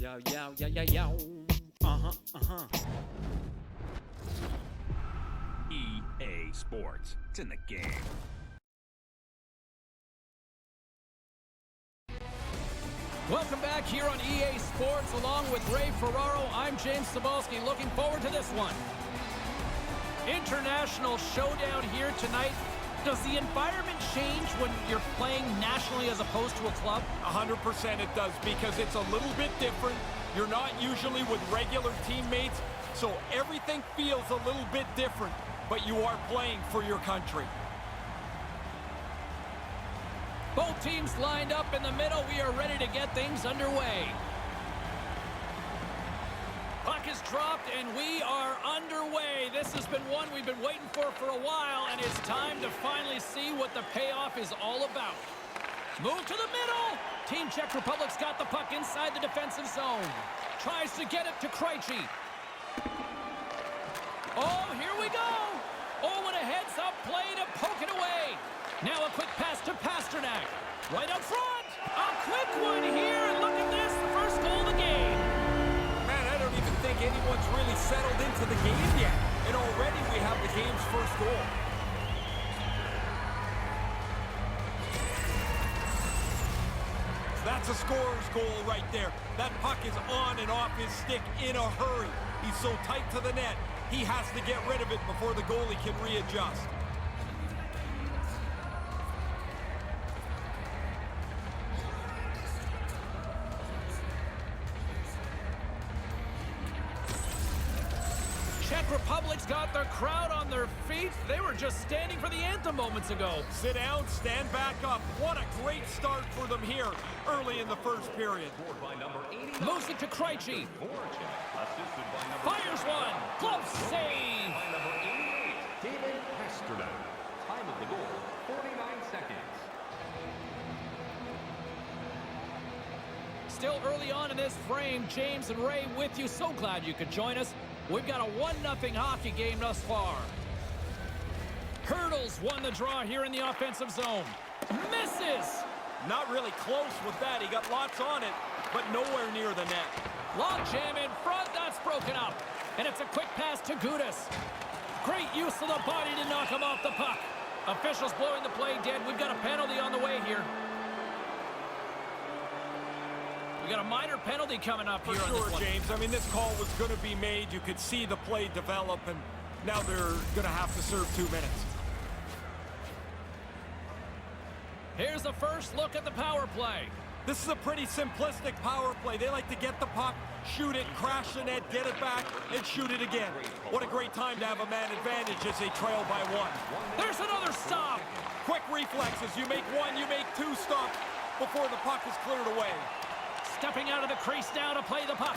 Yow, yow, yow, yow, yow. EA Sports. It's in the game. Welcome back here on EA Sports. Along with Ray Ferraro, I'm James Cebulski. Looking forward to this one. International showdown here tonight. Does the environment change when you're playing nationally as opposed to a club? 100% it does, because it's a little bit different. You're not usually with regular teammates, so everything feels a little bit different, but you are playing for your country. Both teams lined up in the middle. We are ready to get things underway. Puck is dropped, and we are underway. This has been one we've been waiting for a while, and it's time to finally see what the payoff is all about. Move to the middle. Team Czech Republic's got the puck inside the defensive zone. Tries to get it to Krejci. Oh, here we go. Oh, what a heads-up play to poke it away. Now a quick pass to Pasternak. Right up front. A quick one here. And look at this. The first goal of the game. Man, I don't even think anyone's really settled into the game yet. And already we have the game's first goal. That's a scorer's goal right there. That puck is on and off his stick in a hurry. He's so tight to the net, he has to get rid of it before the goalie can readjust. Czech Republic's got their crowd on their feet. They were just standing for the anthem moments ago. Sit down, stand back up. What a great start for them here early in the first period. Moves it to Krejci. Fires one. Glove save. David Pasternak. Time of the goal, 49 seconds. Still early on in this frame, James and Ray with you. So glad you could join us. We've got a 1-0 hockey game thus far. Hurdles won the draw here in the offensive zone. Misses! Not really close with that. He got lots on it, but nowhere near the net. Long jam in front. That's broken up. And it's a quick pass to Gudas. Great use of the body to knock him off the puck. Officials blowing the play dead. We've got a penalty on the way here. We got a minor penalty coming up here. For sure, James. I mean, this call was going to be made. You could see the play develop, and now they're going to have to serve 2 minutes. Here's the first look at the power play. This is a pretty simplistic power play. They like to get the puck, shoot it, crash the net, get it back, and shoot it again. What a great time to have a man advantage as they trail by 1. There's another stop. Quick reflexes. You make 1, you make 2 stops before the puck is cleared away. Stepping out of the crease now to play the puck.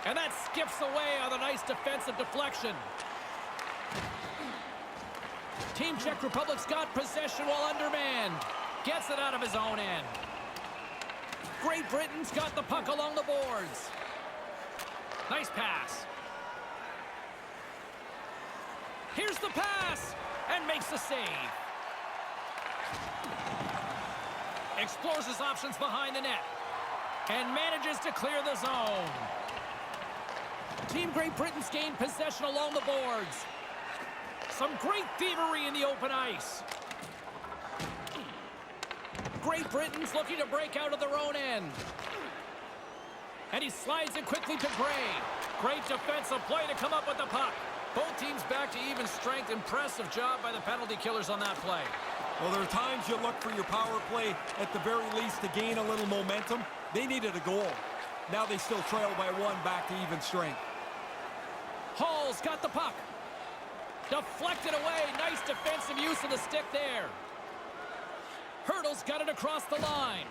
And that skips away on a nice defensive deflection. Team Czech Republic's got possession while undermanned. Gets it out of his own end. Great Britain's got the puck along the boards. Nice pass. Here's the pass. And makes the save. Explores his options behind the net. And manages to clear the zone. Team Great Britain's gained possession along the boards. Some great thievery in the open ice. Great Britain's looking to break out of their own end. And he slides it quickly to Gray. Great defensive play to come up with the puck. Both teams back to even strength. Impressive job by the penalty killers on that play. Well, there are times you look for your power play at the very least to gain a little momentum. They needed a goal. Now they still trail by 1 back to even strength. Hall's got the puck. Deflected away. Nice defensive use of the stick there. Hurdle's got it across the line.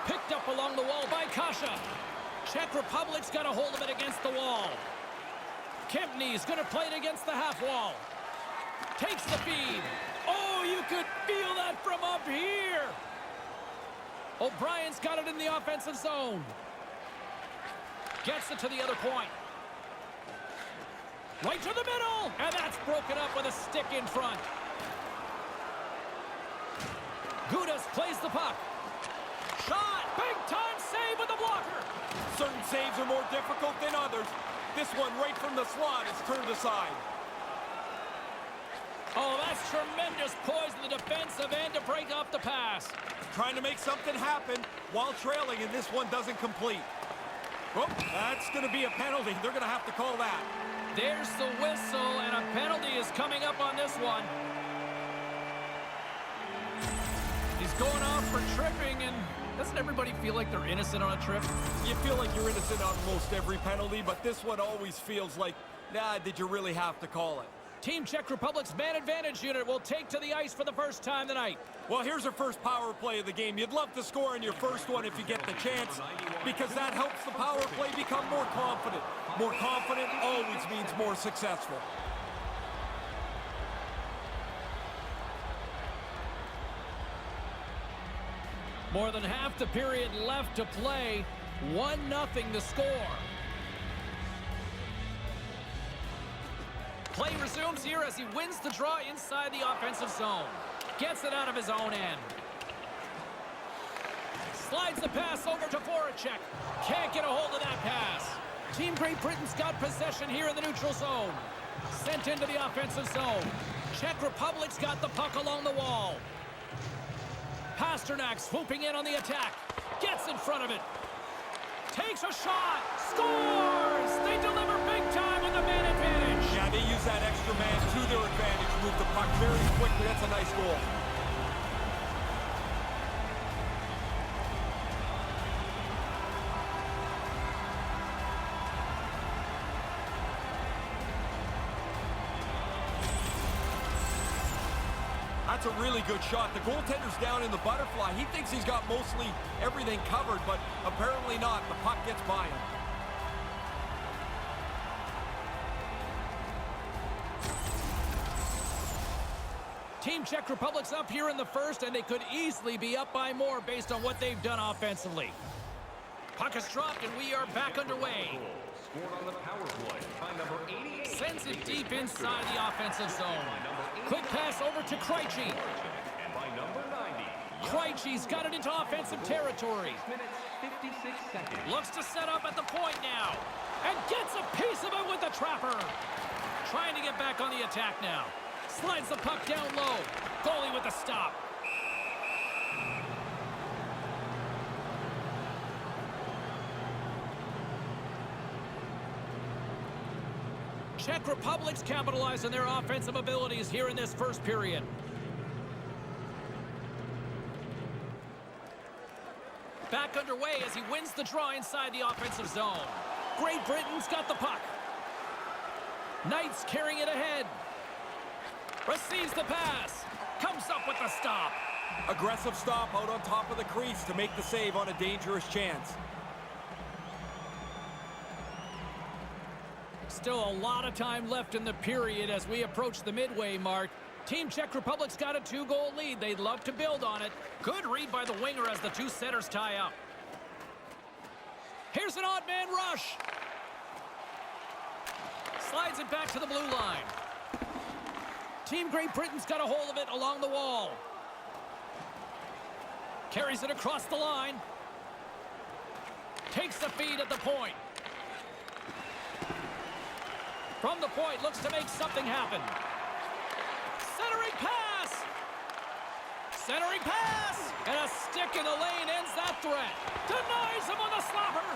Picked up along the wall by Kasha. Czech Republic's got a hold of it against the wall. Kempney's going to play it against the half wall. Takes the feed. Oh, you could feel that from up here. O'Brien's got it in the offensive zone. Gets it to the other point. Right to the middle. And that's broken up with a stick in front. Gudas plays the puck. Shot. Big are more difficult than others. This one right from the slot is turned aside. Oh, that's tremendous poise in the defensive end to break up the pass. Trying to make something happen while trailing, and this one doesn't complete. Oh, that's going to be a penalty. They're going to have to call that. There's the whistle, and a penalty is coming up on this one. He's going off for tripping, and doesn't everybody feel like they're innocent on a trip? You feel like you're innocent on most every penalty, but this one always feels like, nah, did you really have to call it? Team Czech Republic's man advantage unit will take to the ice for the first time tonight. Well, here's our first power play of the game. You'd love to score in your first one if you get the chance, because that helps the power play become more confident. More confident always means more successful. More than half the period left to play. 1-0 the score. Play resumes here as he wins the draw inside the offensive zone. Gets it out of his own end. Slides the pass over to Voracek. Can't get a hold of that pass. Team Great Britain's got possession here in the neutral zone. Sent into the offensive zone. Czech Republic's got the puck along the wall. Pasternak swooping in on the attack. Gets in front of it. Takes a shot. Scores! They deliver big time with the man advantage. Yeah, they use that extra man to their advantage. Move the puck very quickly. That's a nice goal. That's a really good shot. The goaltender's down in the butterfly. He thinks he's got mostly everything covered, but apparently not. The puck gets by him. Team Czech Republic's up here in the first, and they could easily be up by more based on what they've done offensively. Puck is dropped, and we are back underway. Scored on the power play by number 88. Sends it deep inside the offensive zone. Quick pass over to Krejci. And by number 90. Krejci's got it into offensive territory. 6 minutes, 56 seconds. Looks to set up at the point now. And gets a piece of it with the trapper. Trying to get back on the attack now. Slides the puck down low. Goalie with the stop. Czech Republic's capitalized on their offensive abilities here in this first period. Back underway as he wins the draw inside the offensive zone. Great Britain's got the puck. Knights carrying it ahead. Receives the pass. Comes up with the stop. Aggressive stop out on top of the crease to make the save on a dangerous chance. Still a lot of time left in the period as we approach the midway mark. Team Czech Republic's got a 2-goal lead. They'd love to build on it. Good read by the winger as the two setters tie up. Here's an odd man rush. Slides it back to the blue line. Team Great Britain's got a hold of it along the wall. Carries it across the line. Takes the feed at the point. From the point, looks to make something happen. Centering pass! Centering pass! And a stick in the lane ends that threat. Denies him on the slapper!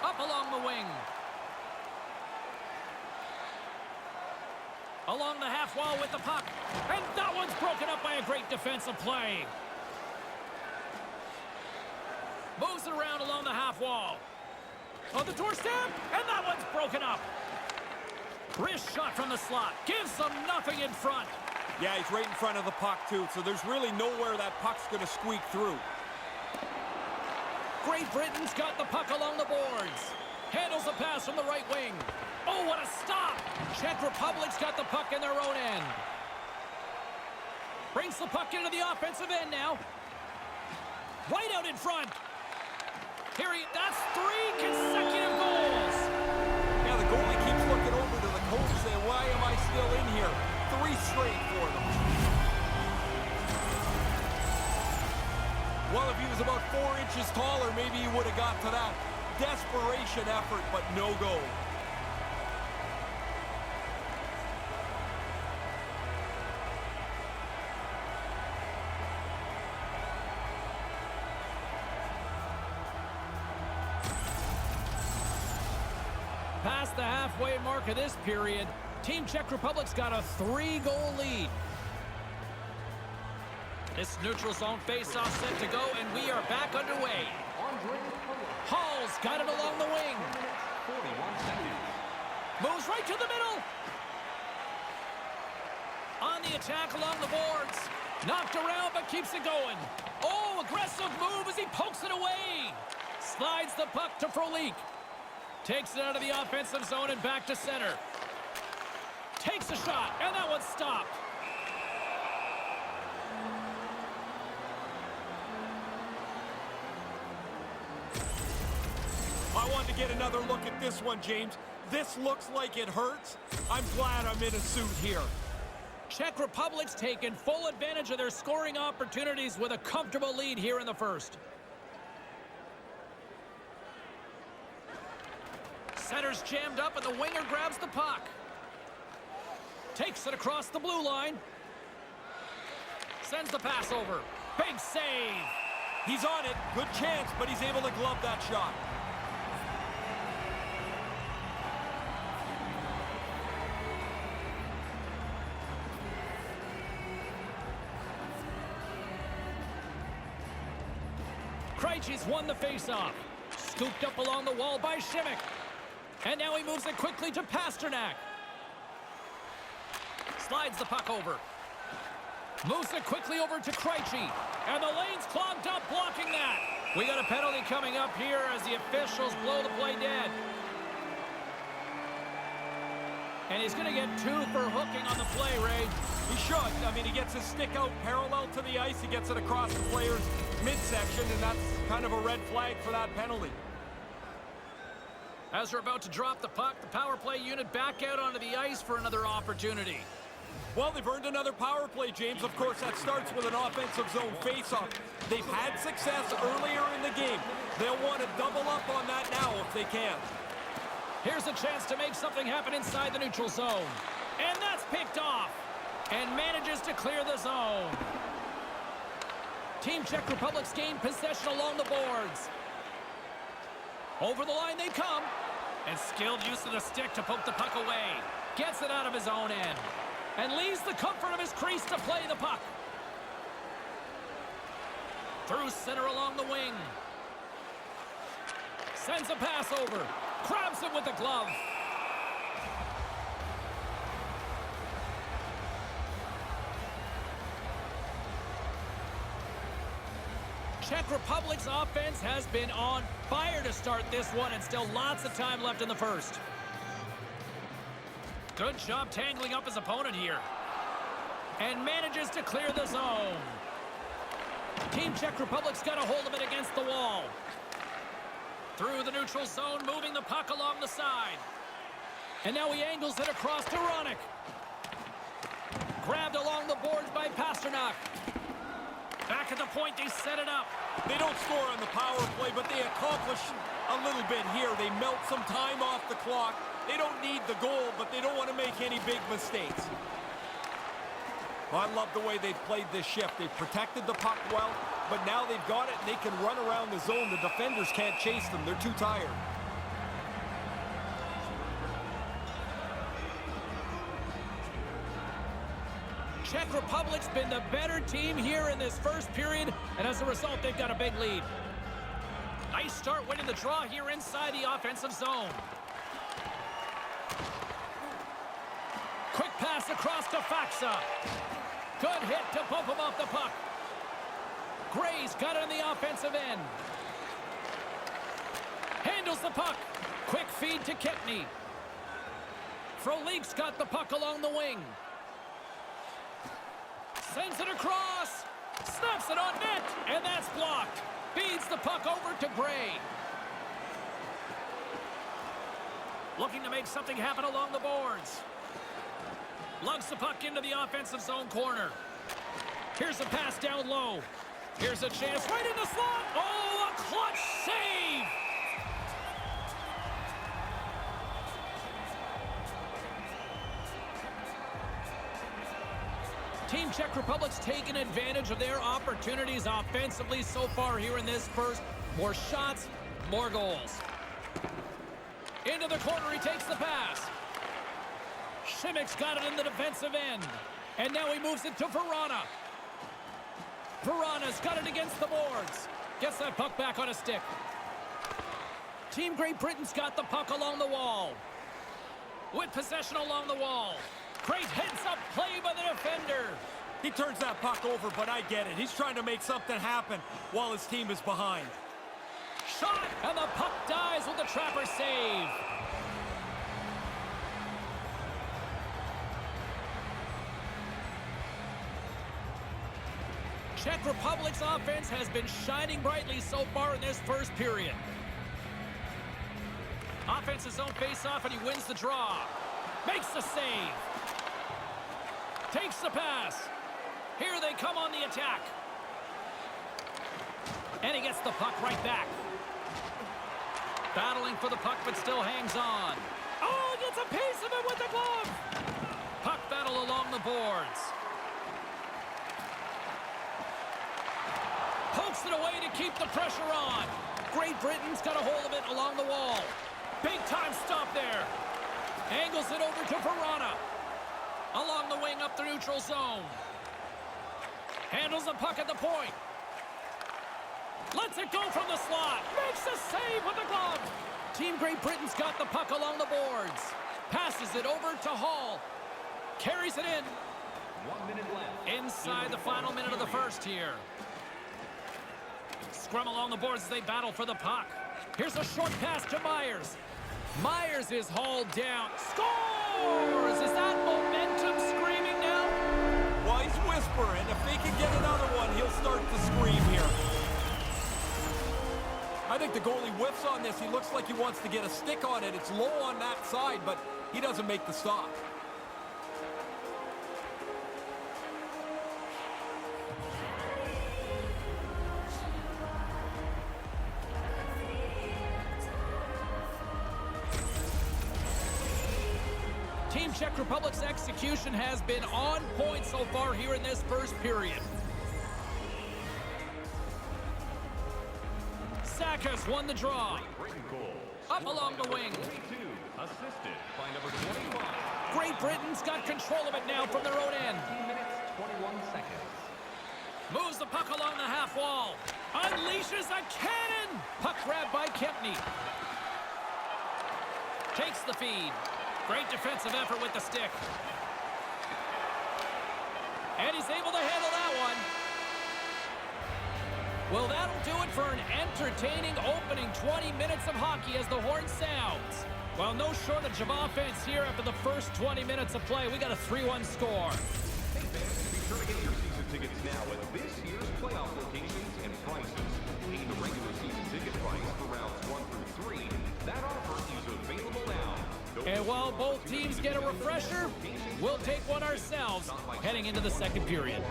Up along the wing. Along the half wall with the puck. And that one's broken up by a great defensive play. Moves it around along the half wall. On the doorstep, and that one's broken up. Wrist shot from the slot. Gives them nothing in front. Yeah, he's right in front of the puck, too, so there's really nowhere that puck's going to squeak through. Great Britain's got the puck along the boards. Handles the pass from the right wing. Oh, what a stop! Czech Republic's got the puck in their own end. Brings the puck into the offensive end now. Right out in front. That's 3 consecutive goals. Yeah, the goalie keeps looking over to the coach saying, why am I still in here? 3 straight for them. Well, if he was about 4 inches taller, maybe he would have got to that. desperation effort, but no goal. Past the halfway mark of this period, Team Czech Republic's got a 3-goal lead. This neutral zone face-off set to go, and we are back underway. Hall's got it along the wing. 41 seconds. Moves right to the middle. On the attack along the boards. Knocked around, but keeps it going. Oh, aggressive move as he pokes it away. Slides the puck to Frolik. Takes it out of the offensive zone and back to center. Takes a shot, and that one's stopped. I wanted to get another look at this one, James. This looks like it hurts. I'm glad I'm in a suit here. Czech Republic's taken full advantage of their scoring opportunities with a comfortable lead here in the first. Center's jammed up and the winger grabs the puck. Takes it across the blue line. Sends the pass over. Big save. He's on it. Good chance, but he's able to glove that shot. Krejci's won the faceoff. Scooped up along the wall by Šimik. And now he moves it quickly to Pasternak. Slides the puck over. Moves it quickly over to Krejci. And the lane's clogged up, blocking that. We got a penalty coming up here as the officials blow the play dead. And he's going to get 2 for hooking on the play, Ray. He should. I mean, he gets his stick out parallel to the ice. He gets it across the player's midsection, and that's kind of a red flag for that penalty. As we're about to drop the puck, the power play unit back out onto the ice for another opportunity. Well, they've earned another power play, James. Of course, that starts with an offensive zone faceoff. They've had success earlier in the game. They'll want to double up on that now if they can. Here's a chance to make something happen inside the neutral zone. And that's picked off. And manages to clear the zone. Team Czech Republic's gained possession along the boards. Over the line they come. And skilled use of the stick to poke the puck away. Gets it out of his own end. And leaves the comfort of his crease to play the puck. Through center along the wing. Sends a pass over. Grabs him with the glove. Czech Republic's offense has been on fire to start this one, and still lots of time left in the first. Good job tangling up his opponent here. And manages to clear the zone. Team Czech Republic's got a hold of it against the wall. Through the neutral zone, moving the puck along the side. And now he angles it across to Ronick. Grabbed along the boards by Pasternak. Back at the point, they set it up. They don't score on the power play, but they accomplish a little bit here. They melt some time off the clock. They don't need the goal, but they don't want to make any big mistakes. Well, I love the way they've played this shift. They've protected the puck well, but now they've got it and they can run around the zone. The defenders can't chase them. They're too tired. Czech Republic's been the better team here in this first period, and as a result, they've got a big lead. Nice start winning the draw here inside the offensive zone. Quick pass across to Faxa. Good hit to bump him off the puck. Gray's got it on the offensive end. Handles the puck. Quick feed to Kepney. Frolik's got the puck along the wing. Sends it across. Snaps it on net. And that's blocked. Feeds the puck over to Gray. Looking to make something happen along the boards. Lugs the puck into the offensive zone corner. Here's a pass down low. Here's a chance right in the slot. Oh, a clutch save. Czech Republic's taken advantage of their opportunities offensively so far here in this first. More shots, more goals. Into the corner, he takes the pass. Šimik's got it in the defensive end. And now he moves it to Verana. Verana's got it against the boards. Gets that puck back on a stick. Team Great Britain's got the puck along the wall. With possession along the wall. Great heads-up play by the defender. He turns that puck over, but I get it. He's trying to make something happen while his team is behind. Shot, and the puck dies with the trapper save. Czech Republic's offense has been shining brightly so far in this first period. Offense's zone face-off, and he wins the draw. Makes the save. Takes the pass. Here they come on the attack. And he gets the puck right back. Battling for the puck, but still hangs on. Oh, gets a piece of it with the glove. Puck battle along the boards. Pokes it away to keep the pressure on. Great Britain's got a hold of it along the wall. Big time stop there. Angles it over to Verana. Along the wing up the neutral zone. Handles the puck at the point. Lets it go from the slot. Makes the save with the glove. Team Great Britain's got the puck along the boards. Passes it over to Hall. Carries it in. 1 minute left. Inside the final minute of the first here. Scrum along the boards as they battle for the puck. Here's a short pass to Myers. Myers is hauled down. Scores! Is that momentum screaming now? Well, he's whispering. If they can get another one, he'll start to scream here. I think the goalie whiffs on this. He looks like he wants to get a stick on it. It's low on that side, but he doesn't make the stop. Team Czech Republic's execution has been on point so far here in this first period. Saka's won the draw. Up along the wing. Assisted by number 25. Great Britain's got control of it now from their own end. 15 minutes, 21 seconds. Moves the puck along the half wall. Unleashes a cannon. Puck grabbed by Kempney. Takes the feed. Great defensive effort with the stick. And he's able to handle that one. Well, that'll do it for an entertaining opening 20 minutes of hockey as the horn sounds. Well, no shortage of offense here after the first 20 minutes of play. We got a 3-1 score. Hey fans, be sure to get your season tickets now at this year's playoff locations and prices. Pay the regular season ticket price for rounds 1 through 3. That offer is available now. And while both teams get a refresher, we'll take one ourselves heading into the second period.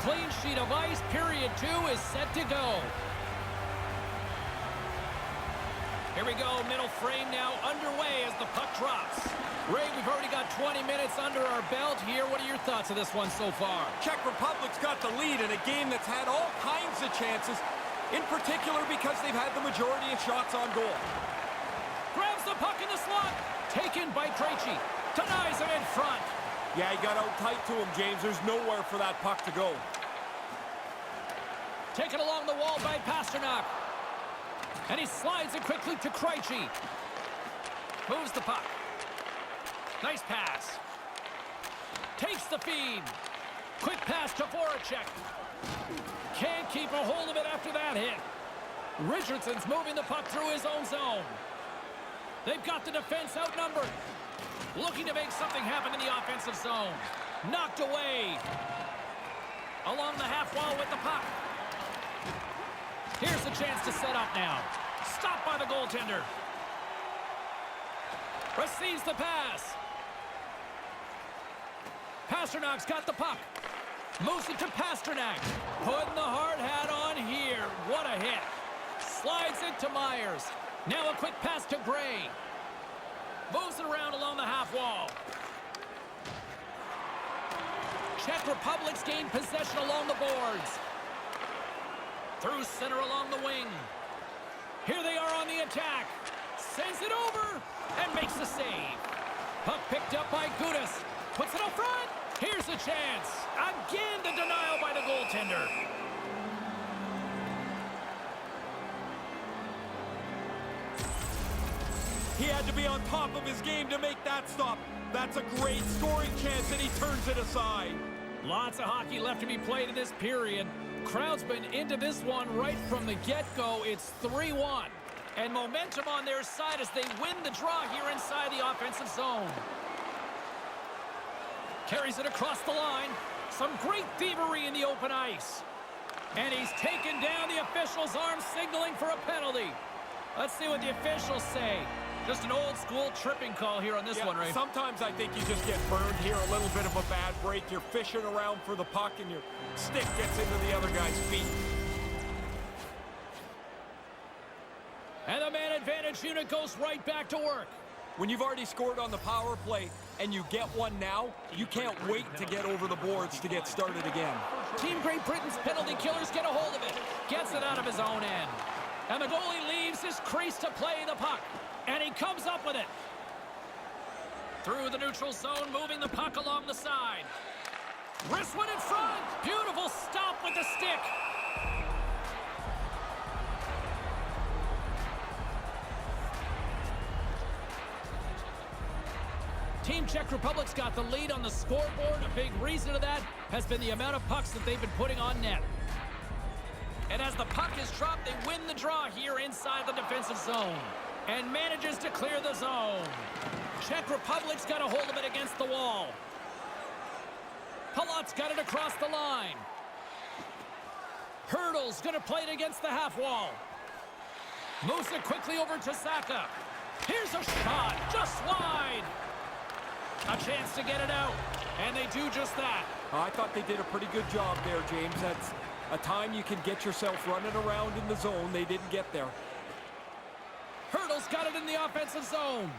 Clean sheet of ice, period 2 is set to go. Here we go, middle frame now underway as the puck drops. Ray, we've already got 20 minutes under our belt here. What are your thoughts of this one so far? Czech Republic's got the lead in a game that's had all kinds of chances, in particular because they've had the majority of shots on goal. Grabs the puck in the slot. Taken by Krejci. Denies him in front. Yeah, he got out tight to him, James. There's nowhere for that puck to go. Taken along the wall by Pasternak. And he slides it quickly to Krejci. Moves the puck. Nice pass. Takes the feed. Quick pass to Voracek. Can't keep a hold of it after that hit. Richardson's moving the puck through his own zone. They've got the defense outnumbered. Looking to make something happen in the offensive zone. Knocked away. Along the half wall with the puck. Here's the chance to set up now. Stopped by the goaltender. Receives the pass. Pasternak's got the puck. Moves it to Pasternak. Putting the hard hat on here. What a hit. Slides it to Myers. Now a quick pass to Gray. Moves it around along the half wall. Czech Republic's gained possession along the boards. Through center along the wing. Here they are on the attack. Sends it over and makes the save. Puck picked up by Gudas. Puts it up front. Here's a chance. Again, the denial by the goaltender. He had to be on top of his game to make that stop. That's a great scoring chance, and he turns it aside. Lots of hockey left to be played in this period. Crowd's been into this one right from the get-go. It's 3-1. And momentum on their side as they win the draw here inside the offensive zone. Carries it across the line. Some great thievery in the open ice. And he's taken down the official's arm, signaling for a penalty. Let's see what the officials say. Just an old-school tripping call here on this one, Ray. Sometimes I think you just get burned here, a little bit of a bad break. You're fishing around for the puck, and your stick gets into the other guy's feet. And the man advantage unit goes right back to work. When you've already scored on the power play and you get one now, you can't wait to get over the boards to get started again. Team Great Britain's penalty killers get a hold of it. Gets it out of his own end. And the goalie leaves his crease to play the puck. And he comes up with it. Through the neutral zone, moving the puck along the side. Wrist one in front. Beautiful stop with the stick. Team Czech Republic's got the lead on the scoreboard. A big reason of that has been the amount of pucks that they've been putting on net. And as the puck is dropped, they win the draw here inside the defensive zone. And manages to clear the zone. Czech Republic's got a hold of it against the wall. Palat's got it across the line. Hurdle's gonna play it against the half wall. Moves it quickly over to Saka. Here's a shot, just wide. A chance to get it out, and they do just that. I thought they did a pretty good job there, James. That's a time you can get yourself running around in the zone. They didn't get there. Hurdle's got it in the offensive zone.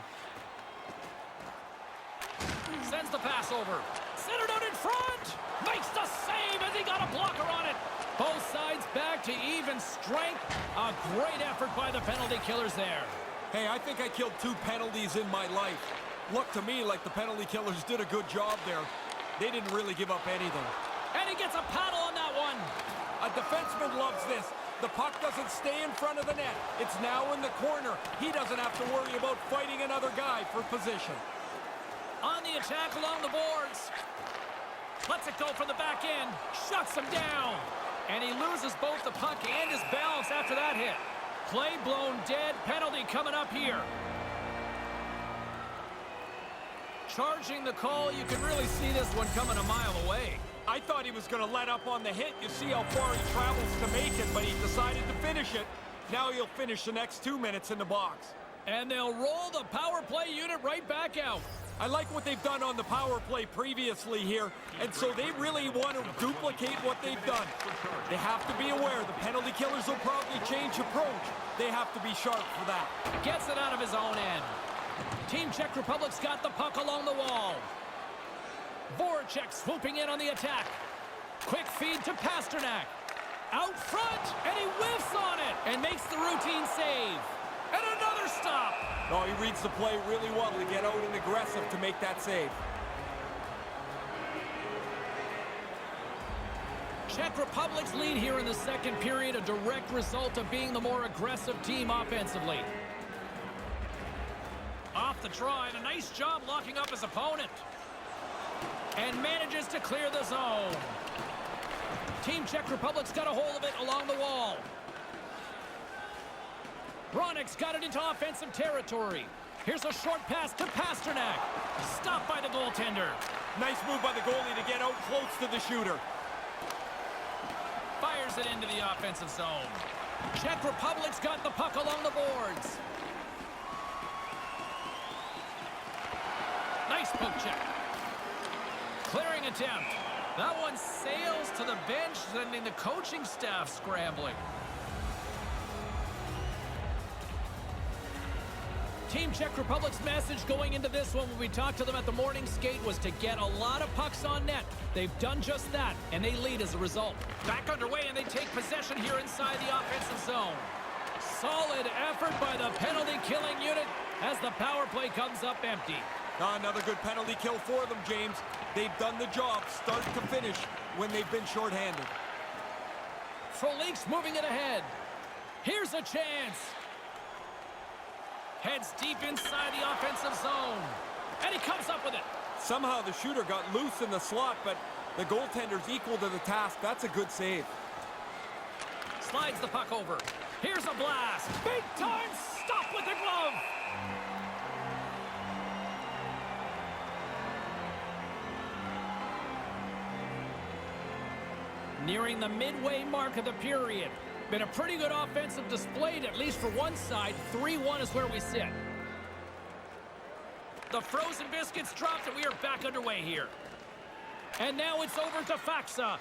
Sends the pass over. Centered out in front. Makes the save as he got a blocker on it. Both sides back to even strength. A great effort by the penalty killers there. Hey, I think I killed 2 penalties in my life. Looked to me like the penalty killers did a good job there. They didn't really give up anything. And he gets a paddle on that one. A defenseman loves this. The puck doesn't stay in front of the net. It's now in the corner. He doesn't have to worry about fighting another guy for position. On the attack along the boards. Lets it go from the back end. Shuts him down. And he loses both the puck and his balance after that hit. Play blown dead. Penalty coming up here. Charging the call. You can really see this one coming a mile away. I thought he was going to let up on the hit. You see how far he travels to make it, but he decided to finish it. Now he'll finish the next 2 minutes in the box. And they'll roll the power play unit right back out. I like what they've done on the power play previously here, and so they really want to duplicate what they've done. They have to be aware the penalty killers will probably change approach. They have to be sharp for that. Gets it out of his own end. Team Czech Republic's got the puck along the wall. Voracek swooping in on the attack. Quick feed to Pasternak. Out front, and he whiffs on it and makes the routine save. And another stop. Oh, he reads the play really well to get out and aggressive to make that save. Czech Republic's lead here in the second period, a direct result of being the more aggressive team offensively. Off the draw, and a nice job locking up his opponent. And manages to clear the zone. Team Czech Republic's got a hold of it along the wall. Hronek's got it into offensive territory. Here's a short pass to Pasternak. Stopped by the goaltender. Nice move by the goalie to get out close to the shooter. Fires it into the offensive zone. Czech Republic's got the puck along the boards. Poke check. Clearing attempt. That one sails to the bench, sending the coaching staff scrambling. Team Czech Republic's message going into this one when we talked to them at the morning skate was to get a lot of pucks on net. They've done just that, and they lead as a result. Back underway, and they take possession here inside the offensive zone. Solid effort by the penalty-killing unit as the power play comes up empty. Another good penalty kill for them, James. They've done the job start to finish when they've been shorthanded. Frolik's moving it ahead. Here's a chance. Heads deep inside the offensive zone. And he comes up with it. Somehow the shooter got loose in the slot, but the goaltender's equal to the task. That's a good save. Slides the puck over. Here's a blast. Big time stop with the glove. Nearing the midway mark of the period. Been a pretty good offensive display, at least for one side. 3-1 is where we sit. The frozen biscuits dropped, and we are back underway here. And now it's over to Faxa.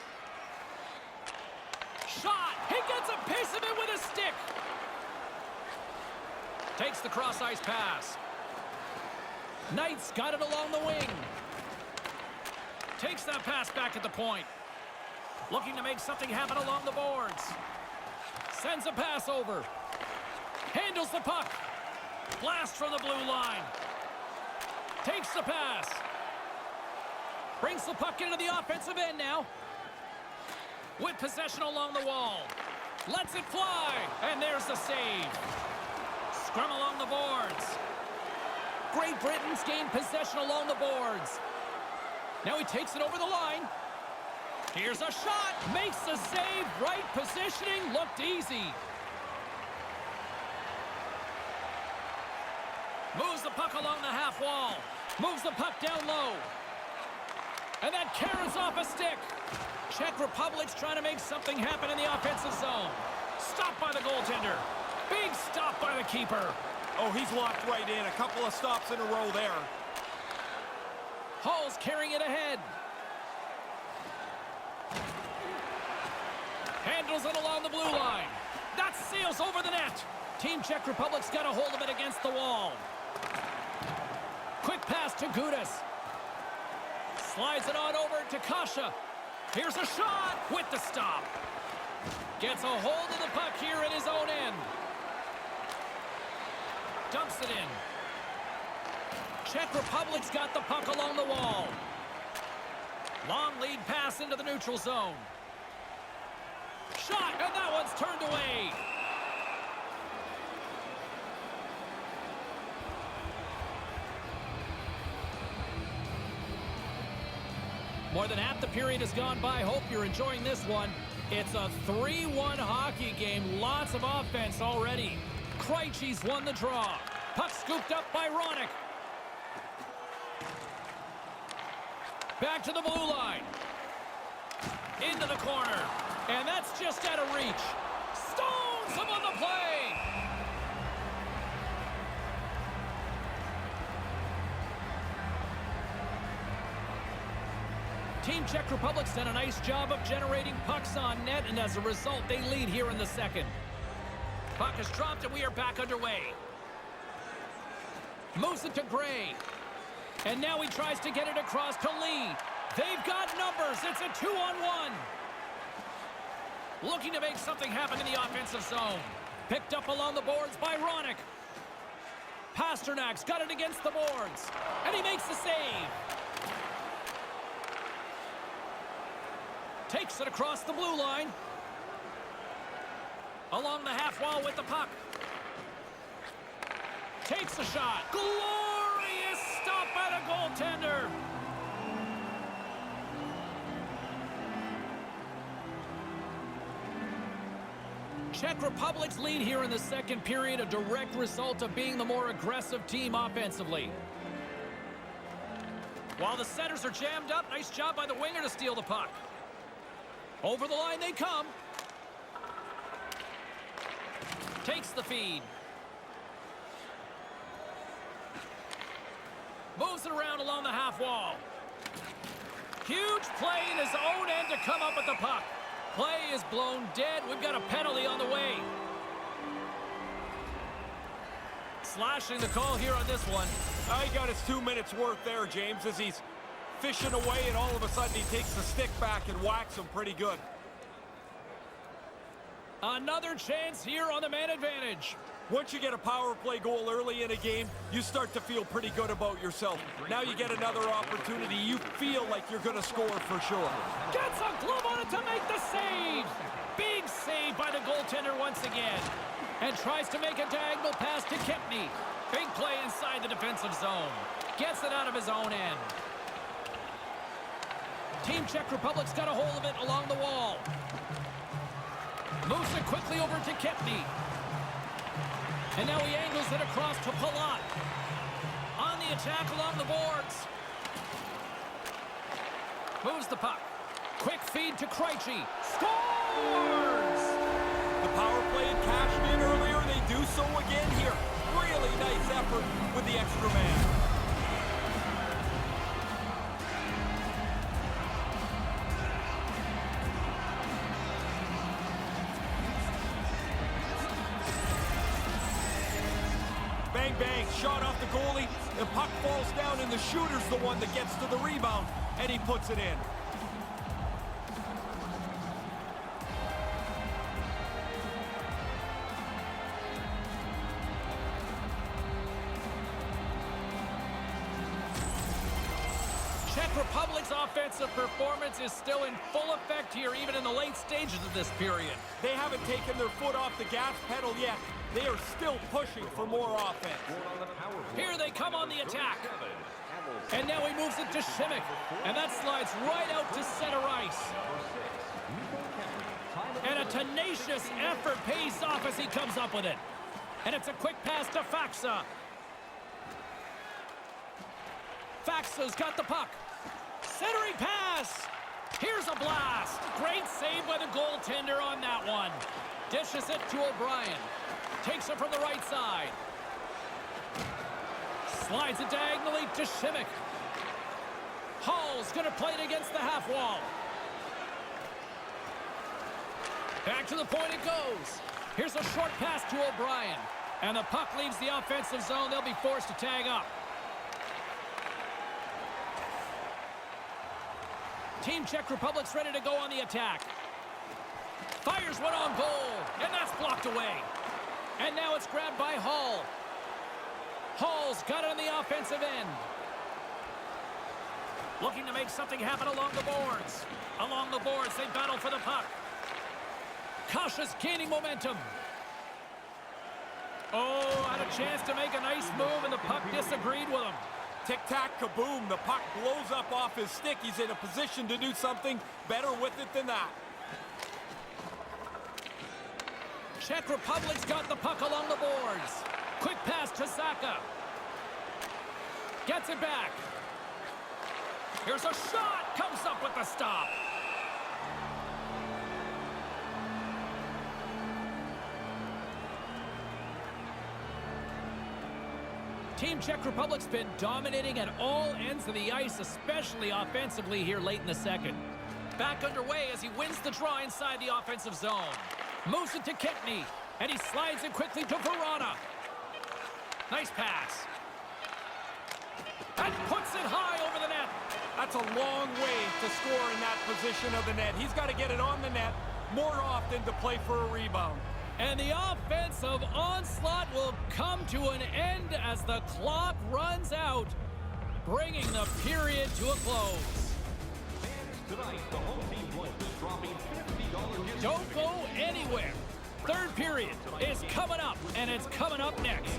Shot! He gets a piece of it with a stick! Takes the cross-ice pass. Knight's got it along the wing. Takes that pass back at the point. Looking to make something happen along the boards. Sends a pass over. Handles the puck. Blast from the blue line. Takes the pass. Brings the puck into the offensive end now. With possession along the wall. Lets it fly. And there's the save. Scrum along the boards. Great Britain's gained possession along the boards. Now he takes it over the line. Here's a shot. Makes the save. Right positioning. Looked easy. Moves the puck along the half wall. Moves the puck down low. And that carries off a stick. Czech Republic's trying to make something happen in the offensive zone. Stopped by the goaltender. Big stop by the keeper. Oh, he's locked right in. A couple of stops in a row there. Hall's carrying it ahead. Handles it along the blue line. That sails over the net. Team Czech Republic's got a hold of it against the wall. Quick pass to Gudas. Slides it on over to Kasha. Here's a shot with the stop. Gets a hold of the puck here at his own end. Dumps it in. Czech Republic's got the puck along the wall. Long lead pass into the neutral zone. Shot, and that one's turned away. More than half the period has gone by. Hope you're enjoying this one. It's a 3-1 hockey game. Lots of offense already. Krejci's won the draw. Puck scooped up by Ronick. Back to the blue line. Into the corner. And that's just out of reach. Stones him on the play. Team Czech Republic's done a nice job of generating pucks on net, and as a result, they lead here in the second. Puck is dropped, and we are back underway. Moves it to Gray. And now he tries to get it across to Lee. They've got numbers. It's a 2-on-1. Looking to make something happen in the offensive zone. Picked up along the boards by Ronick. Pasternak's got it against the boards. And he makes the save. Takes it across the blue line. Along the half wall with the puck. Takes a shot. Glorious stop by the goaltender. Czech Republic's lead here in the second period, a direct result of being the more aggressive team offensively. While the centers are jammed up, nice job by the winger to steal the puck. Over the line they come. Takes the feed. Moves it around along the half wall. Huge play in his own end to come up with the puck. Play is blown dead. We've got a penalty on the way. Slashing the call here on this one. He got his 2 minutes worth there, James, as he's fishing away, and all of a sudden he takes the stick back and whacks him pretty good. Another chance here on the man advantage. Once you get a power play goal early in a game, you start to feel pretty good about yourself. Now you get another opportunity. You feel like you're going to score for sure. Gets a glove on it to make the save. Big save by the goaltender once again. And tries to make a diagonal pass to Kempny. Big play inside the defensive zone. Gets it out of his own end. Team Czech Republic's got a hold of it along the wall. Moves it quickly over to Kempny. And now he angles it across to Palat. On the attack along the boards. Moves the puck. Quick feed to Krejci. Scores! The power play cashed in earlier. They do so again here. Really nice effort with the extra man. Bang, bang, shot off the goalie. The puck falls down, and the shooter's the one that gets to the rebound, and he puts it in. Czech Republic's offensive performance is still in full effect here, even in the late stages of this period. They haven't taken their foot off the gas pedal yet. They are still pushing for more offense. Here they come on the attack. And now he moves it to Simic. And that slides right out to center ice. And a tenacious effort pays off as he comes up with it. And it's a quick pass to Faxa. Faxa's got the puck. Centering pass. Here's a blast. Great save by the goaltender on that one. Dishes it to O'Brien. Takes it from the right side. Slides it diagonally to Simic. Hall's going to play it against the half wall. Back to the point it goes. Here's a short pass to O'Brien. And the puck leaves the offensive zone. They'll be forced to tag up. Team Czech Republic's ready to go on the attack. Fires one on goal. And that's blocked away. And now it's grabbed by Hall. Hall's got it on the offensive end. Looking to make something happen along the boards. Along the boards, they battle for the puck. Kasha's gaining momentum. Oh, had a chance to make a nice move, and the puck disagreed with him. Tic-tac, kaboom. The puck blows up off his stick. He's in a position to do something better with it than that. Czech Republic's got the puck along the boards. Quick pass to Saka. Gets it back. Here's a shot. Comes up with the stop. Team Czech Republic's been dominating at all ends of the ice, especially offensively here late in the second. Back underway as he wins the draw inside the offensive zone. Moves it to Kempny, and he slides it quickly to Verona. Nice pass. And puts it high over the net. That's a long way to score in that position of the net. He's got to get it on the net more often to play for a rebound. And the offensive onslaught will come to an end as the clock runs out, bringing the period to a close. Tonight, the home team players dropping $50 Don't go anywhere. Third period is coming up, and it's coming up next.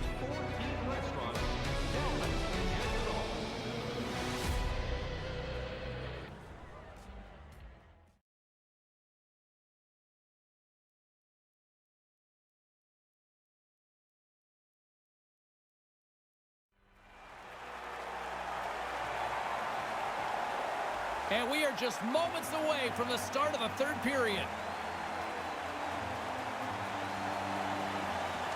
And we are just moments away from the start of the third period.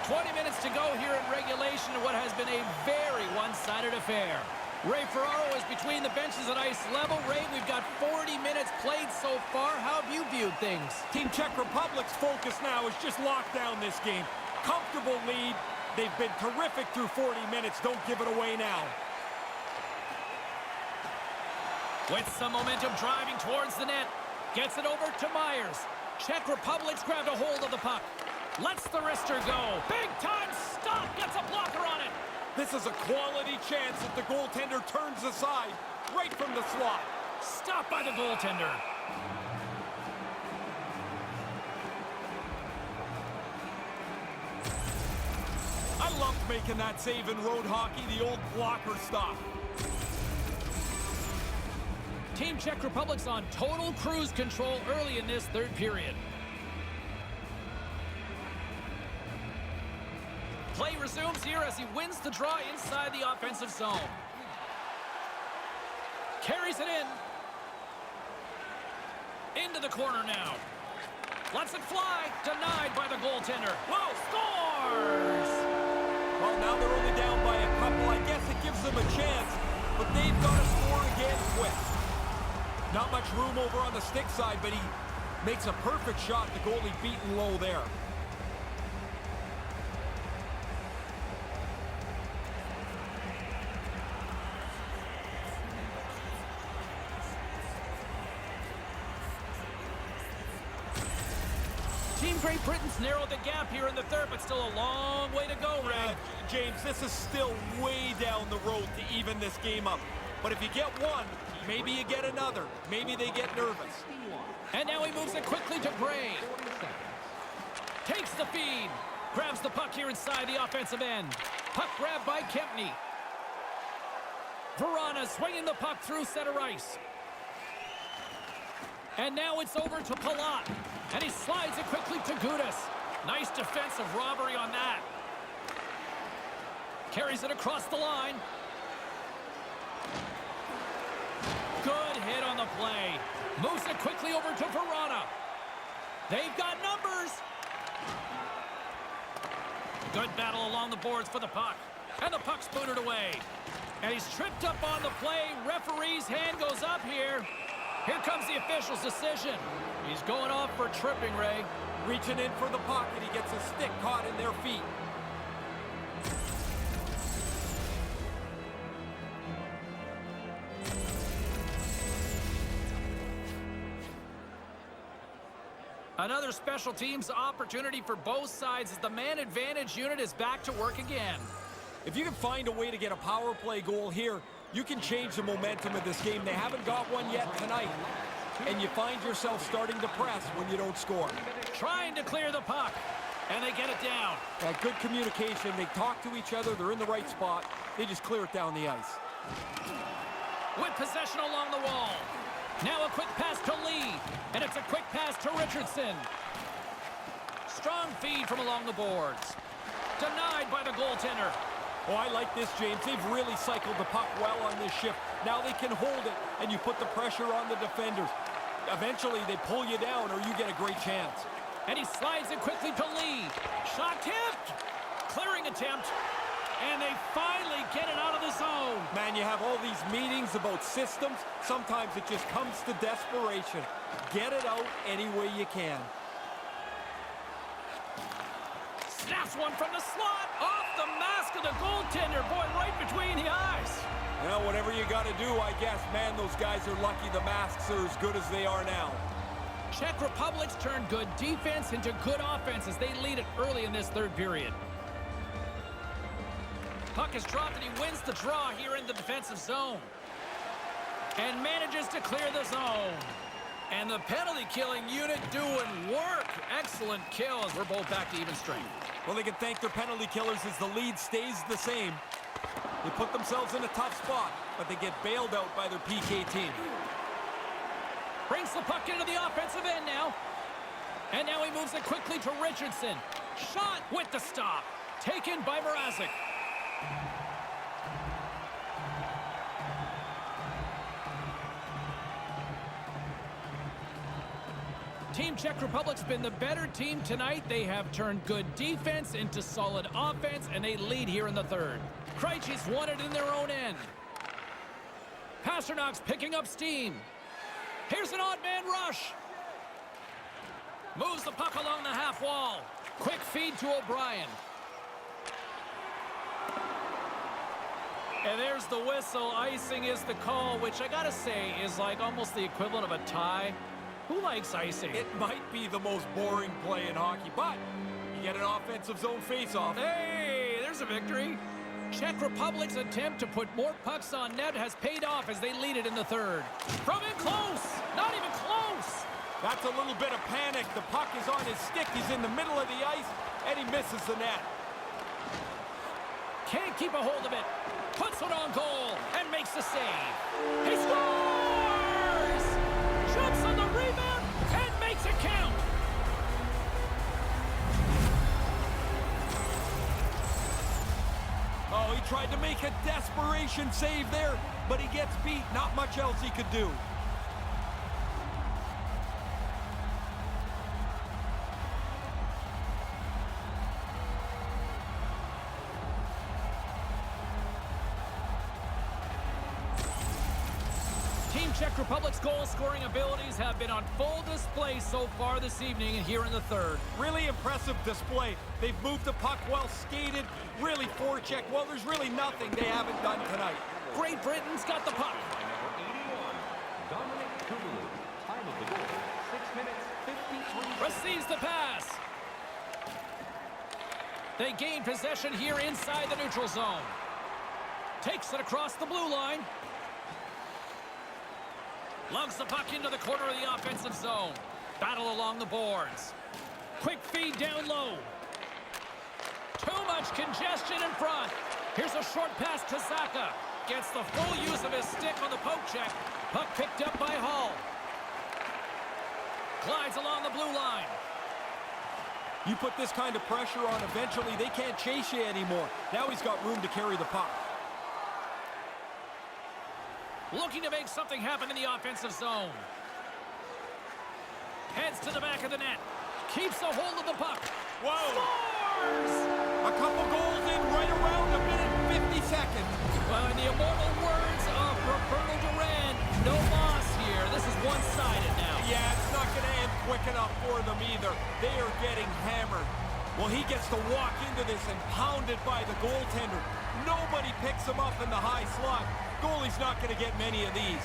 20 minutes to go here in regulation in what has been a very one-sided affair. Ray Ferraro is between the benches at ice level. Ray, we've got 40 minutes played so far. How have you viewed things? Team Czech Republic's focus now is just lock down this game. Comfortable lead. They've been terrific through 40 minutes. Don't give it away now. With some momentum driving towards the net. Gets it over to Myers. Czech Republic's grabbed a hold of the puck. Lets the wrister go. Big time stop. Gets a blocker on it. This is a quality chance if the goaltender turns aside right from the slot. Stopped by the goaltender. I loved making that save in road hockey, the old blocker stop. Team Czech Republic's on total cruise control early in this third period. Play resumes here as he wins the draw inside the offensive zone. Carries it in. Into the corner now. Lets it fly. Denied by the goaltender. Whoa, scores! Well, now they're only down by a couple. I guess it gives them a chance, but they've got to score again quick. Not much room over on the stick side, but he makes a perfect shot. The goalie beaten low there. Team Great Britain's narrowed the gap here in the third, but still a long way to go, Ray. James, this is still way down the road to even this game up. But if you get one, maybe you get another. Maybe they get nervous. And now he moves it quickly to Gray. Takes the feed. Grabs the puck here inside the offensive end. Puck grabbed by Kempney. Verana swinging the puck through center ice. And now it's over to Palat. And he slides it quickly to Gudas. Nice defensive robbery on that. Carries it across the line. Good hit on the play. Moves it quickly over to Verana. They've got numbers. Good battle along the boards for the puck. And the puck spoonered away. And he's tripped up on the play. Referee's hand goes up here. Here comes the official's decision. He's going off for tripping, Ray. Reaching in for the puck, and he gets a stick caught in their feet. Another special teams opportunity for both sides as the man advantage unit is back to work again. If you can find a way to get a power play goal here, you can change the momentum of this game. They haven't got one yet tonight. And you find yourself starting to press when you don't score. Trying to clear the puck. And they get it down. Good communication. They talk to each other. They're in the right spot. They just clear it down the ice. With possession along the wall. Now a quick pass to Lee. And it's a quick pass to Richardson. Strong feed from along the boards. Denied by the goaltender. Oh, I like this, James. They've really cycled the puck well on this shift. Now they can hold it, and you put the pressure on the defenders. Eventually, they pull you down, or you get a great chance. And he slides it quickly to Lee. Shot tipped. Clearing attempt. And they finally get it out of the zone. Man, you have all these meetings about systems. Sometimes it just comes to desperation. Get it out any way you can. Snaps one from the slot. Off the mask of the goaltender. Boy, right between the eyes. Well, whatever you got to do, I guess. Man, those guys are lucky the masks are as good as they are now. Czech Republic's turned good defense into good offense as they lead it early in this third period. Puck is dropped and he wins the draw here in the defensive zone. And manages to clear the zone. And the penalty killing unit doing work. Excellent kill as we're both back to even strength. Well, they can thank their penalty killers as the lead stays the same. They put themselves in a tough spot, but they get bailed out by their PK team. Brings the puck into the offensive end now. And now he moves it quickly to Richardson. Shot with the stop. Taken by Mrazek. Team Czech Republic's been the better team tonight. They have turned good defense into solid offense, and they lead here in the third. Krejci's won it in their own end. Pasternak's picking up steam. Here's an odd man rush. Moves the puck along the half wall. Quick feed to O'Brien. And there's the whistle. Icing is the call, which I gotta say is like almost the equivalent of a tie. Who likes icing? It might be the most boring play in hockey, but you get an offensive zone faceoff. Hey, there's a victory. Czech Republic's attempt to put more pucks on net has paid off as they lead it in the third. From in close, not even close. That's a little bit of panic. The puck is on his stick. He's in the middle of the ice, and he misses the net. Can't keep a hold of it. Puts it on goal and makes the save. He scores! Jumps on the rebound and makes it count. Oh, he tried to make a desperation save there, but he gets beat. Not much else he could do. Team Czech Republic's goal-scoring abilities have been on full display so far this evening and here in the third. Really impressive display. They've moved the puck well, skated, really forecheck. Well, there's really nothing they haven't done tonight. Great Britain's got the puck. Time of the goal, 6 minutes, 53. Receives the pass. They gain possession here inside the neutral zone. Takes it across the blue line. Lugs the puck into the corner of the offensive zone. Battle along the boards. Quick feed down low. Too much congestion in front. Here's a short pass to Zaka. Gets the full use of his stick on the poke check. Puck picked up by Hall. Glides along the blue line. You put this kind of pressure on, eventually they can't chase you anymore. Now he's got room to carry the puck. Looking to make something happen in the offensive zone. Heads to the back of the net. Keeps a hold of the puck. Whoa! Scores! A couple goals in right around a minute and 50 seconds. Well, in the immortal words of Roberto Duran, no loss here. This is one-sided now. Yeah, it's not going to end quick enough for them either. They are getting hammered. Well, he gets to walk into this and pounded by the goaltender. Nobody picks him up in the high slot. Goalie's not going to get many of these.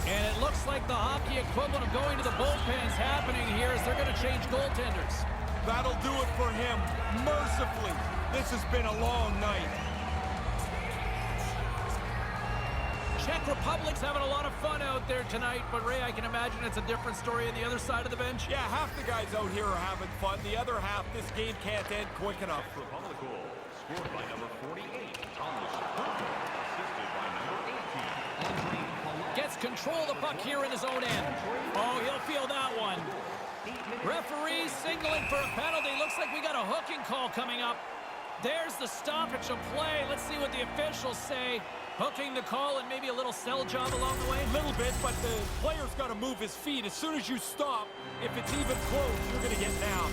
And it looks like the hockey equivalent of going to the bullpen's happening here as they're going to change goaltenders. That'll do it for him. Mercifully, this has been a long night. Czech Republic's having a lot of fun out there tonight, but Ray, I can imagine it's a different story on the other side of the bench. Yeah, half the guys out here are having fun. The other half, this game can't end quick enough. Republic goal, scored by number 48, Thomas Perkins, assisted by number 18, Andre Palat. Gets control of the puck here in his own end. Oh, he'll feel that one. Referee signaling for a penalty. Looks like we got a hooking call coming up. There's the stoppage of play. Let's see what the officials say. Hooking the call and maybe a little sell job along the way? A little bit, but the player's got to move his feet. As soon as you stop, if it's even close, you're going to get down.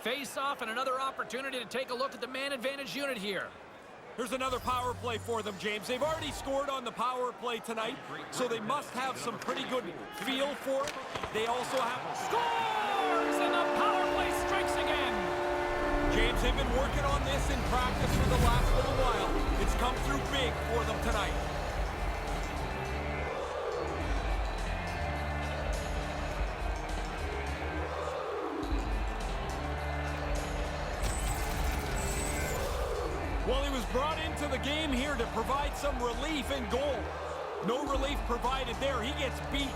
Face off and another opportunity to take a look at the man advantage unit here. Here's another power play for them, James. They've already scored on the power play tonight, so they must have some pretty good feel for it. They also have... Scores! And the power play strikes again. James, they've been working on this in practice for the last little while. It's come through big for them tonight. Well, he was brought into the game here to provide some relief in goal. No relief provided there. He gets beat.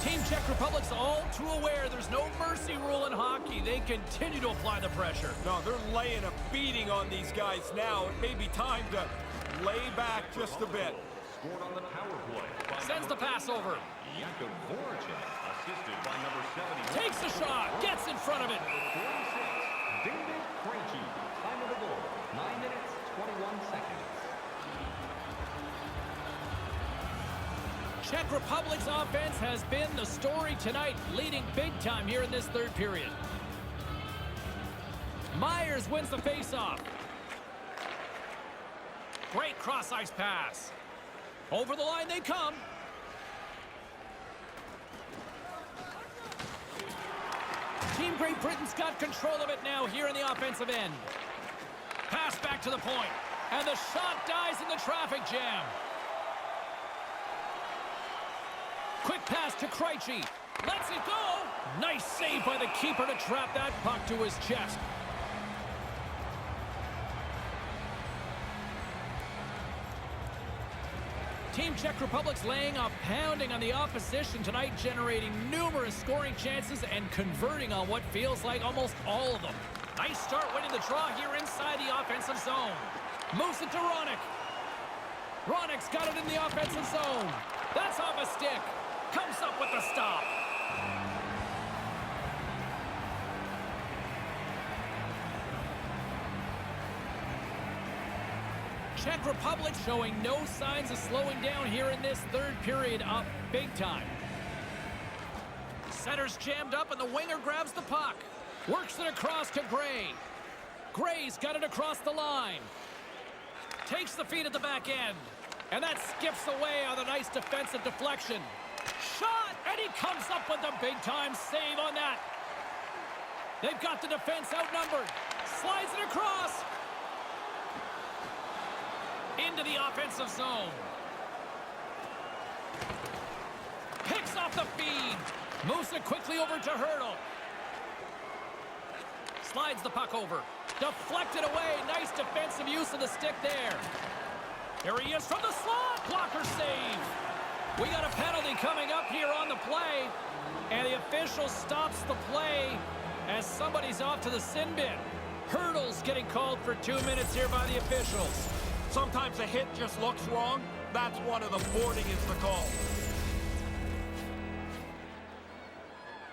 Team Czech Republic's all too aware there's no mercy rule in hockey. They continue to apply the pressure. No, they're laying a beating on these guys now. It may be time to lay back just a bit. Scored on the power play. Sends the pass over. Jakub Voracek, assisted by number 70. Takes a shot, gets in front of it. David Krejci. Time of the goal, 9 minutes, 21 seconds. Czech Republic's offense has been the story tonight, leading big time here in this third period. Myers wins the faceoff. Great cross-ice pass. Over the line they come. Team Great Britain's got control of it now here in the offensive end. Pass back to the point. And the shot dies in the traffic jam. Quick pass to Krejci. Lets it go. Nice save by the keeper to trap that puck to his chest. Team Czech Republic's laying a pounding on the opposition tonight, generating numerous scoring chances and converting on what feels like almost all of them. Nice start winning the draw here inside the offensive zone. Moves it to Ronick. Ronick's got it in the offensive zone. That's off a stick. Comes up with the stop. Czech Republic showing no signs of slowing down here in this third period, up big time. Center's jammed up and the winger grabs the puck. Works it across to Gray. Gray's got it across the line. Takes the feed at the back end. And that skips away on a nice defensive deflection. Shot! And he comes up with a big-time save on that. They've got the defense outnumbered. Slides it across. Into the offensive zone. Picks off the feed. Moves it quickly over to Hurdle. Slides the puck over. Deflected away. Nice defensive use of the stick there. Here he is from the slot. Blocker save. We got a penalty coming up here on the play. And the official stops the play as somebody's off to the sin bin. Hurdle's getting called for 2 minutes here by the officials. Sometimes a hit just looks wrong. That's one of them. Boarding is the call.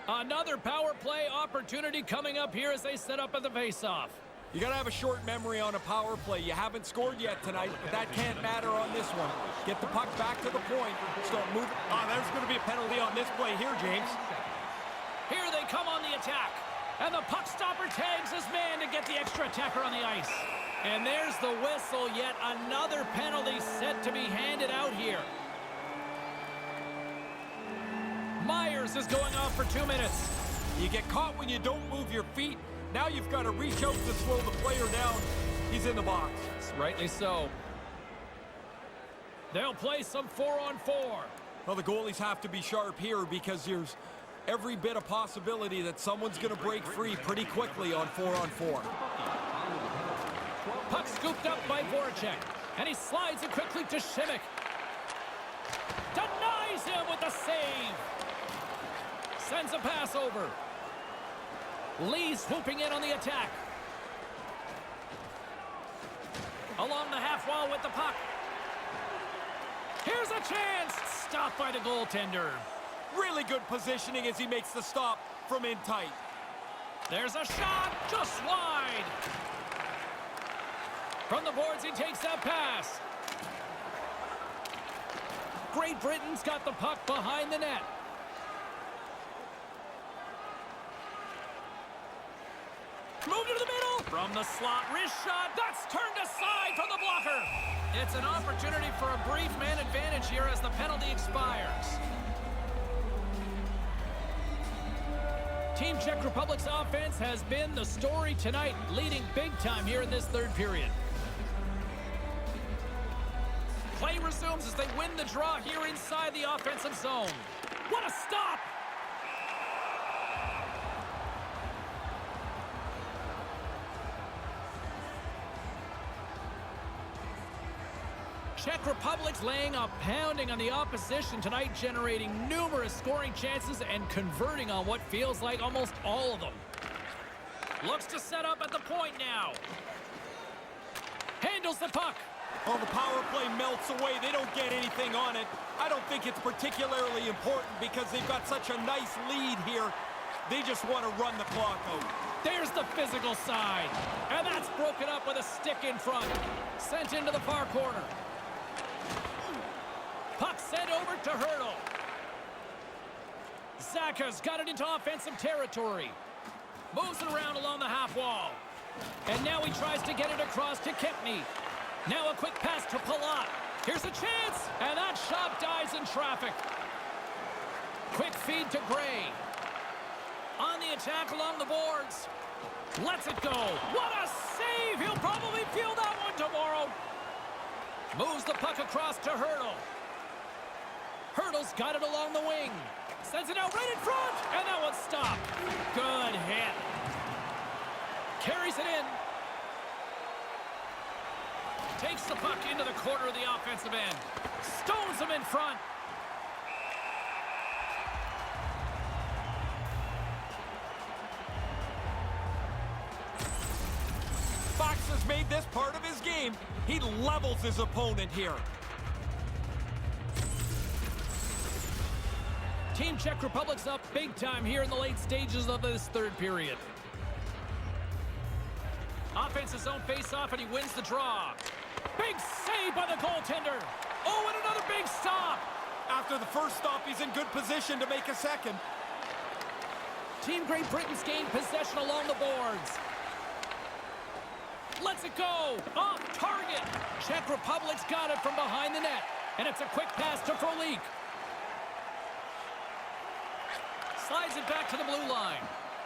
Another power play opportunity coming up here as they set up at the faceoff. You got to have a short memory on a power play. You haven't scored yet tonight, but that can't matter on this one. Get the puck back to the point. Start moving. There's going to be a penalty on this play here, James. Here they come on the attack. And the puck stopper tags his man to get the extra attacker on the ice. And there's the whistle. Yet another penalty set to be handed out here. Myers is going off for 2 minutes. You get caught when you don't move your feet. Now you've got to reach out to slow the player down. He's in the box. Rightly so. They'll play some 4-on-4. Well, the goalies have to be sharp here because there's every bit of possibility that someone's going to break free pretty quickly on 4-on-4. Puck scooped up by Voracek. And he slides it quickly to Šimik. Denies him with the save. Sends a pass over. Lee swooping in on the attack. Along the half wall with the puck. Here's a chance. Stopped by the goaltender. Really good positioning as he makes the stop from in tight. There's a shot. Just wide. From the boards, he takes that pass. Great Britain's got the puck behind the net. Moved to the middle. From the slot, wrist shot. That's turned aside from the blocker. It's an opportunity for a brief man advantage here as the penalty expires. Team Czech Republic's offense has been the story tonight, leading big time here in this third period. Play resumes as they win the draw here inside the offensive zone. What a stop! Czech Republic's laying a pounding on the opposition tonight, generating numerous scoring chances and converting on what feels like almost all of them. Looks to set up at the point now. Handles the puck. Well, the power play melts away. They don't get anything on it. I don't think it's particularly important because they've got such a nice lead here. They just want to run the clock out. There's the physical side. And that's broken up with a stick in front. Sent into the far corner. Puck sent over to Hurdle. Zaka's got it into offensive territory. Moves it around along the half wall. And now he tries to get it across to Kempney. Now a quick pass to Palat. Here's a chance. And that shot dies in traffic. Quick feed to Gray. On the attack along the boards. Lets it go. What a save. He'll probably feel that one tomorrow. Moves the puck across to Hurdle. Hurdle's got it along the wing. Sends it out right in front. And that one's stopped. Good hit. Carries it in. Takes the puck into the corner of the offensive end. Stones him in front. Fox has made this part of his game. He levels his opponent here. Team Czech Republic's up big time here in the late stages of this third period. Offensive zone face-off, and he wins the draw. Big save by the goaltender. Oh, and another big stop. After the first stop, he's in good position to make a second. Team Great Britain's gained possession along the boards. Lets it go. Off target. Czech Republic's got it from behind the net. And it's a quick pass to Frolik. Slides it back to the blue line.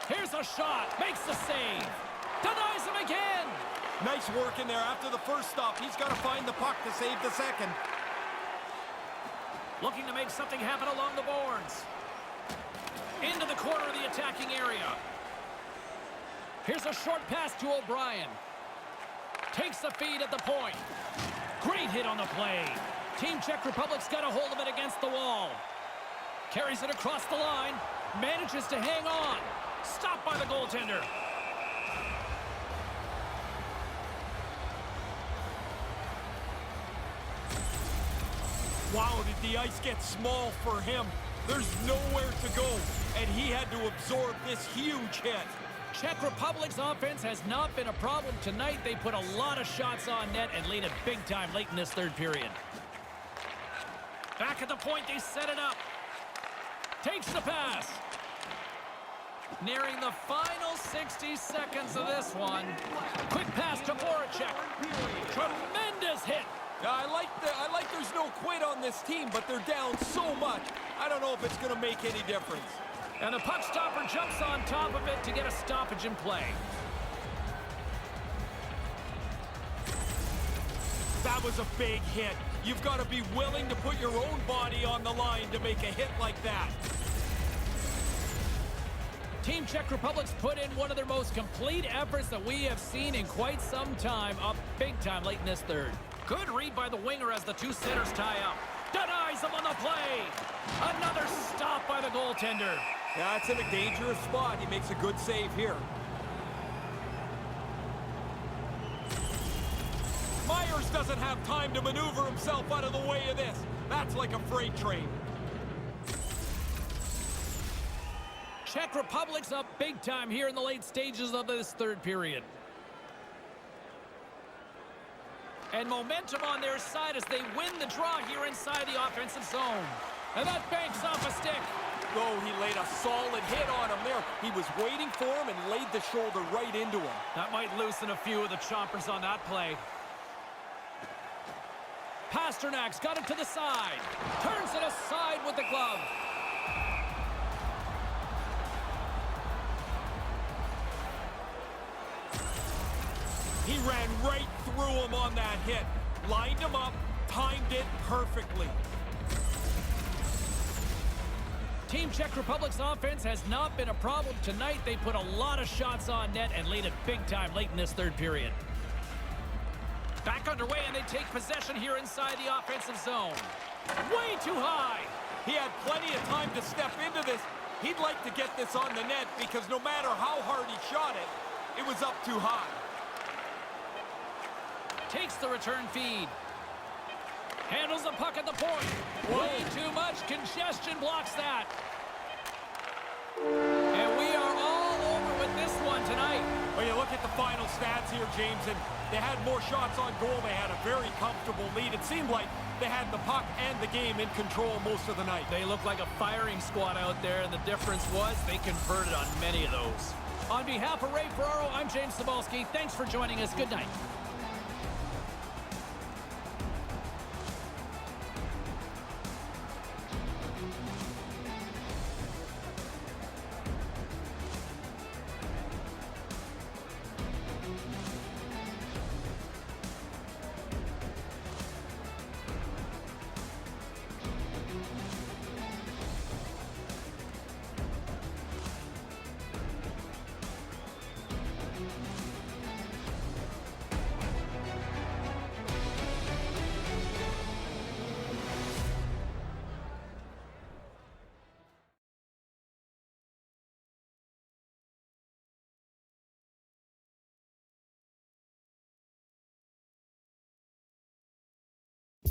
Here's a shot. Makes the save. Denies him again. Nice work in there. After the first stop, he's got to find the puck to save the second. Looking to make something happen along the boards. Into the corner of the attacking area. Here's a short pass to O'Brien. Takes the feed at the point. Great hit on the play. Team Czech Republic's got a hold of it against the wall. Carries it across the line. Manages to hang on. Stopped by the goaltender. Wow, did the ice get small for him? There's nowhere to go, and he had to absorb this huge hit. Czech Republic's offense has not been a problem tonight. They put a lot of shots on net and lead it big time late in this third period. Back at the point, they set it up. Takes the pass. Nearing the final 60 seconds of this one. Quick pass to Voracek. Tremendous hit. I like there's no quit on this team, but they're down so much. I don't know if it's going to make any difference. And the puck stopper jumps on top of it to get a stoppage in play. That was a big hit. You've got to be willing to put your own body on the line to make a hit like that. Team Czech Republic's put in one of their most complete efforts that we have seen in quite some time, up big time late in this third. Good read by the winger as the two centers tie up. Denies him on the play. Another stop by the goaltender. That's in a dangerous spot. He makes a good save here. Myers doesn't have time to maneuver himself out of the way of this. That's like a freight train. Czech Republic's up big time here in the late stages of this third period. And momentum on their side as they win the draw here inside the offensive zone. And that banks off a stick. Oh, he laid a solid hit on him there. He was waiting for him and laid the shoulder right into him. That might loosen a few of the chompers on that play. Pasternak's got it to the side. Turns it aside with the glove. He ran right through him on that hit. Lined him up, timed it perfectly. Team Czech Republic's offense has not been a problem tonight. They put a lot of shots on net and lead it big time late in this third period. Back underway, and they take possession here inside the offensive zone. Way too high. He had plenty of time to step into this. He'd like to get this on the net because no matter how hard he shot it, it was up too high. takes the return feed. Handles the puck at the point. Way too much congestion blocks that. And we are all over with this one tonight. Well, you look at the final stats here, James, and they had more shots on goal. They had a very comfortable lead. It seemed like they had the puck and the game in control most of the night. They looked like a firing squad out there, and the difference was they converted on many of those. On behalf of Ray Ferraro, I'm James Cybulski. Thanks for joining us. Good night.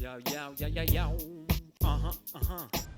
Yo, yo, yo, yo, yo. Uh-huh, uh-huh.